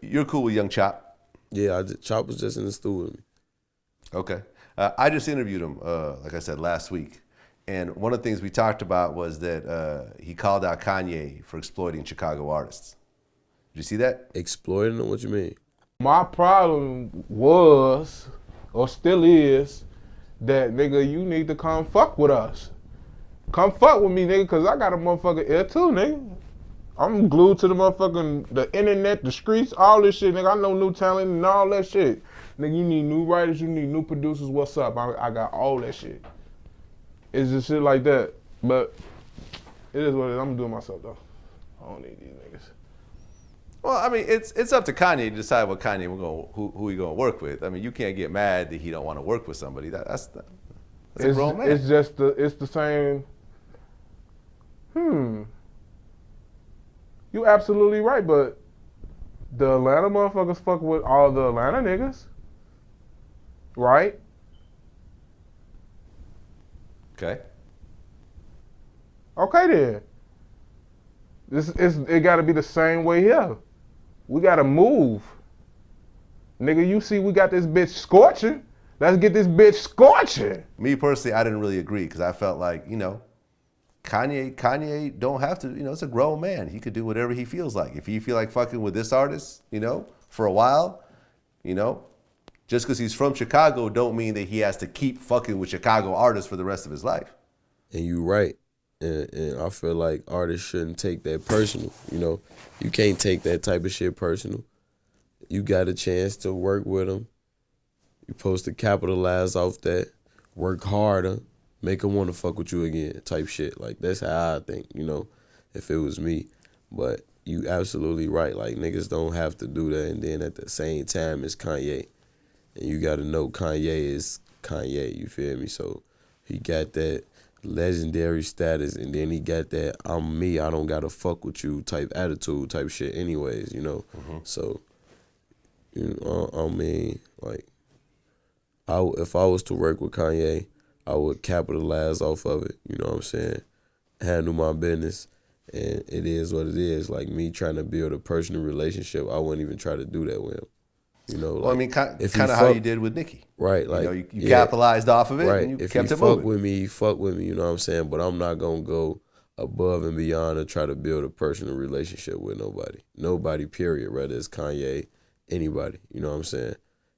you're cool with Young Chop? Yeah, Chop was just in the studio with me. Okay. I just interviewed him, like I said, last week. And one of the things we talked about was that he called out Kanye for exploiting Chicago artists. Did you see that? Exploiting them? What you mean? My problem was, or still is, that nigga, you need to come fuck with us. Come fuck with me, nigga, cause I got a motherfucking ear too, nigga. I'm glued to the internet, the streets, all this shit, nigga. I know new talent and all that shit. Nigga, you need new writers, you need new producers, what's up? I got all that shit. It's just shit like that. But it is what it is. I'm doing myself though. I don't need these niggas. Well, I mean, it's up to Kanye to decide what Kanye who he gonna work with. I mean, you can't get mad that he don't want to work with somebody. That's a grown man. It's the same. You absolutely right, but the Atlanta motherfuckers fuck with all the Atlanta niggas, right? Okay. Okay then. It gotta be the same way here. We gotta move. Nigga, you see we got this bitch scorching. Let's get this bitch scorching. Me personally, I didn't really agree because I felt like, Kanye don't have to, it's a grown man. He could do whatever he feels like. If he feel like fucking with this artist, for a while, just because he's from Chicago don't mean that he has to keep fucking with Chicago artists for the rest of his life. And you right. And I feel like artists shouldn't take that personal, You can't take that type of shit personal. You got a chance to work with them. You're supposed to capitalize off that, work harder, make them want to fuck with you again type shit. Like, that's how I think, if it was me. But you absolutely right. Like, niggas don't have to do that. And then at the same time, it's Kanye. And you got to know Kanye is Kanye, you feel me? So he got that legendary status, and then he got that I'm me, I don't gotta fuck with you type attitude type shit anyways, So, I mean, like, if I was to work with Kanye, I would capitalize off of it, you know what I'm saying? Handle my business, and it is what it is. Like, me trying to build a personal relationship, I wouldn't even try to do that with him. Well, I mean, kind of how you did with Nicki. Right, like you capitalized off of it, right. And you if kept he it moving. He fuck with me, you know what I'm saying? But I'm not gonna go above and beyond and try to build a personal relationship with nobody. Nobody, period. Whether it's Kanye, anybody, you know what I'm saying?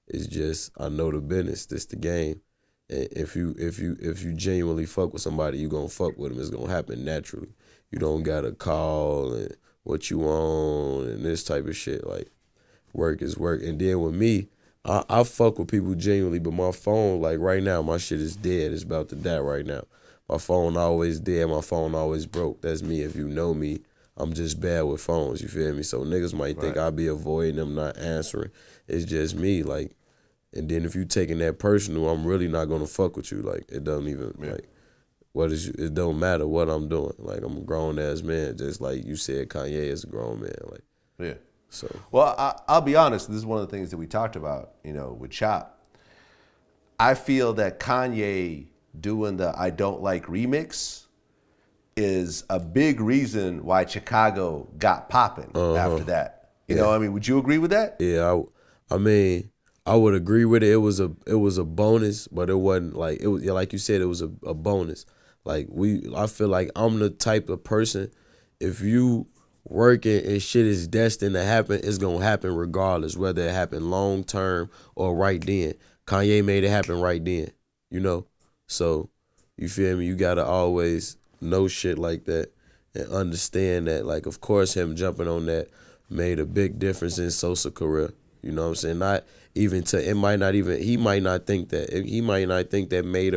It's just, I know the business, this the game. And if you genuinely fuck with somebody, you gonna fuck with them. It's gonna happen naturally. You don't gotta call and what you want and this type of shit. Like, work is work. And then with me, I fuck with people genuinely, but my phone, like right now, my shit is dead. It's about to die right now. My phone always dead. My phone always broke. That's me. If you know me, I'm just bad with phones. You feel me? So niggas might think I'll be avoiding them, not answering. It's just me. Like, and then if you taking that personal, I'm really not gonna fuck with you. Like, it don't even like. It don't matter what I'm doing. Like, I'm a grown ass man, just like you said. Kanye is a grown man. Like, yeah. So, well, I'll be honest. This is one of the things that we talked about, with Chop. I feel that Kanye doing the "I Don't Like" remix is a big reason why Chicago got popping after that. You know, I mean, would you agree with that? Yeah, I mean, I would agree with it. It was a bonus, but it wasn't like, it was, like you said, it was a bonus. Like, I feel like I'm the type of person, if you working and shit is destined to happen, it's gonna happen regardless, whether it happen long term or right then. Kanye made it happen right then, So, you feel me? You gotta always know shit like that and understand that, like, of course him jumping on that made a big difference in Sosa's career. You know what I'm saying? Not even he might not think that made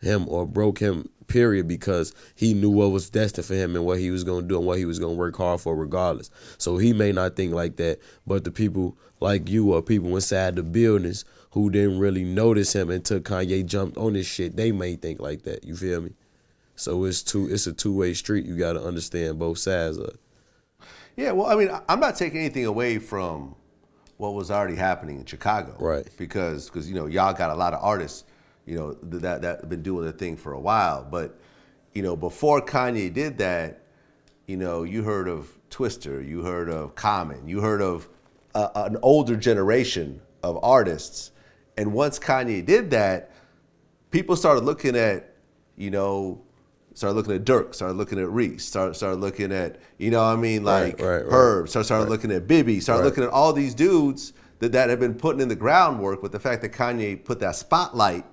him or broke him, period, because he knew what was destined for him and what he was going to do and what he was going to work hard for regardless. So he may not think like that, but the people like you or people inside the buildings who didn't really notice him until Kanye jumped on this shit, they may think like that. You feel me? So it's a two-way street. You got to understand both sides of it. Yeah, well, I mean, I'm not taking anything away from what was already happening in Chicago. Right. Because y'all got a lot of artists, that have been doing their thing for a while. But, before Kanye did that, you heard of Twister, you heard of Common, you heard of an older generation of artists. And once Kanye did that, people started looking at, started looking at Dirk, started looking at Reese, started looking at, like Herb, started looking at Bibby, started looking at all these dudes that have been putting in the groundwork. With the fact that Kanye put that spotlight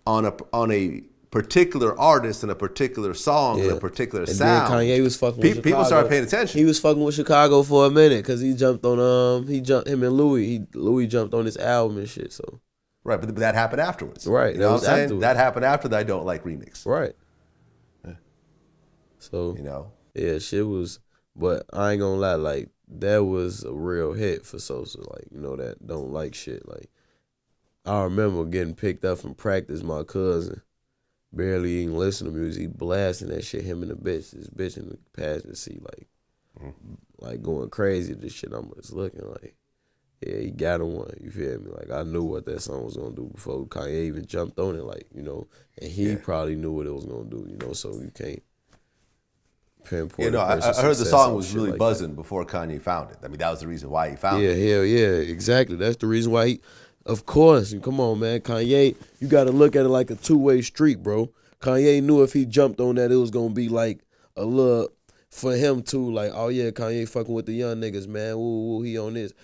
on a particular artist and a particular song and a particular sound. Then Kanye was fucking with Chicago. People started paying attention. He was fucking with Chicago for a minute because he jumped on him and Louis. Louis jumped on his album and shit. So right, but that happened afterwards. Right, you know what I'm saying? afterwards. That happened after the I Don't Like remix. Right. Yeah. So yeah, shit was. But I ain't gonna lie, like that was a real hit for Sosa. Like that Don't Like shit. Like I remember getting picked up from practice. My cousin barely even listen to music. He blasting that shit. Him and this bitch in the passenger seat, like going crazy. This shit. I'm just looking like, yeah, he got him one. You feel me? Like I knew what that song was gonna do before Kanye even jumped on it. Like and he probably knew what it was gonna do. So you can't pinpoint. I heard the song was really buzzing before Kanye found it. I mean, that was the reason why he found it. Yeah, hell yeah, exactly. That's the reason why he. Of course, and come on, man. Kanye, you got to look at it like a two-way street, bro. Kanye knew if he jumped on that, it was going to be like a little, for him too, like, oh yeah, Kanye fucking with the young niggas, man. Woo, he on this.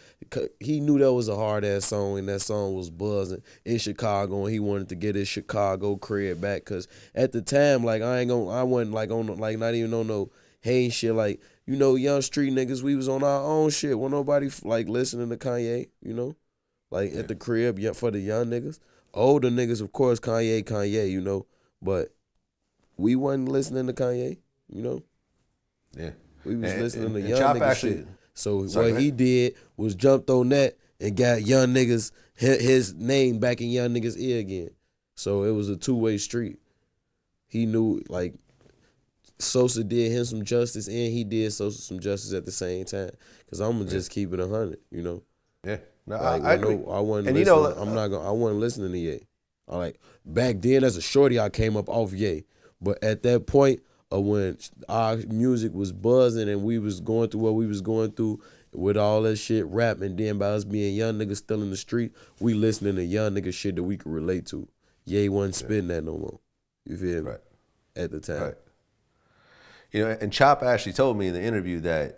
He knew that was a hard-ass song, and that song was buzzing in Chicago, and he wanted to get his Chicago cred back, because at the time, like, I wasn't, like, on, like, not even on no hate shit, like, young street niggas, we was on our own shit. Wasn't nobody, like, listening to Kanye, Like at the crib, for the young niggas. Older niggas, of course, Kanye, but we wasn't listening to Kanye, Yeah. We was listening to young niggas shit. So what he did was jumped on that and got young niggas, his name back in young niggas' ear again. So it was a two-way street. He knew, like, Sosa did him some justice and he did Sosa some justice at the same time. Because I'm going to just keep it 100, Yeah. No, like, I agree. I wasn't and listening. I wasn't listening to Ye. Back then as a shorty, I came up off Ye. But at that point of when our music was buzzing and we was going through what we was going through with all that shit, rap, and then by us being young niggas still in the street, we listening to young nigga shit that we could relate to. Ye wasn't spitting that no more. You feel me? Right. At the time. Right. And Chop actually told me in the interview that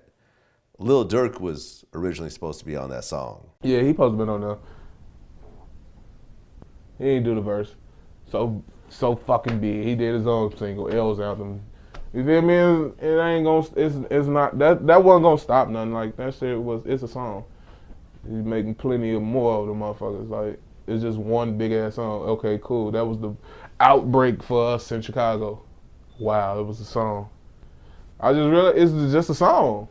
Lil Durk was originally supposed to be on that song. Yeah, he supposed to been on there. He ain't do the verse. So fucking big. He did his own single, L's anthem. You feel me? It ain't gonna. It's not that wasn't gonna stop nothing. Like that shit was. It's a song. He's making plenty of more of the motherfuckers. Like it's just one big ass song. Okay, cool. That was the outbreak for us in Chicago. Wow, it was a song. I just realized it's just a song.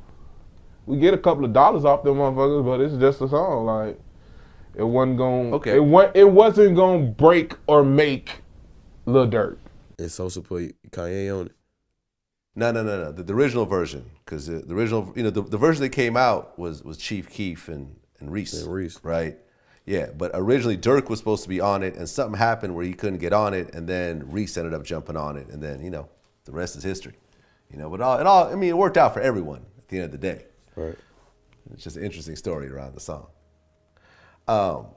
We get a couple of dollars off them motherfuckers, but it's just a song. Like it wasn't gonna. Okay. It wasn't gonna break or make Lil Durk. And Sosa put Kanye on it. No. The original version, because the original, the version that came out was Chief Keef and Reese. And Reese. Right? Yeah, but originally Durk was supposed to be on it, and something happened where he couldn't get on it, and then Reese ended up jumping on it, and then the rest is history. But it worked out for everyone at the end of the day. Right. It's just an interesting story around the song. But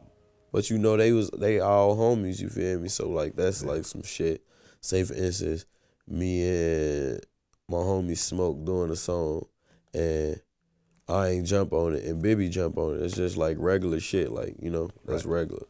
they all homies, you feel me? So like that's like some shit. Say for instance, me and my homie Smoke doing a song and I ain't jump on it and Bibby jump on it. It's just like regular shit, like, that's regular.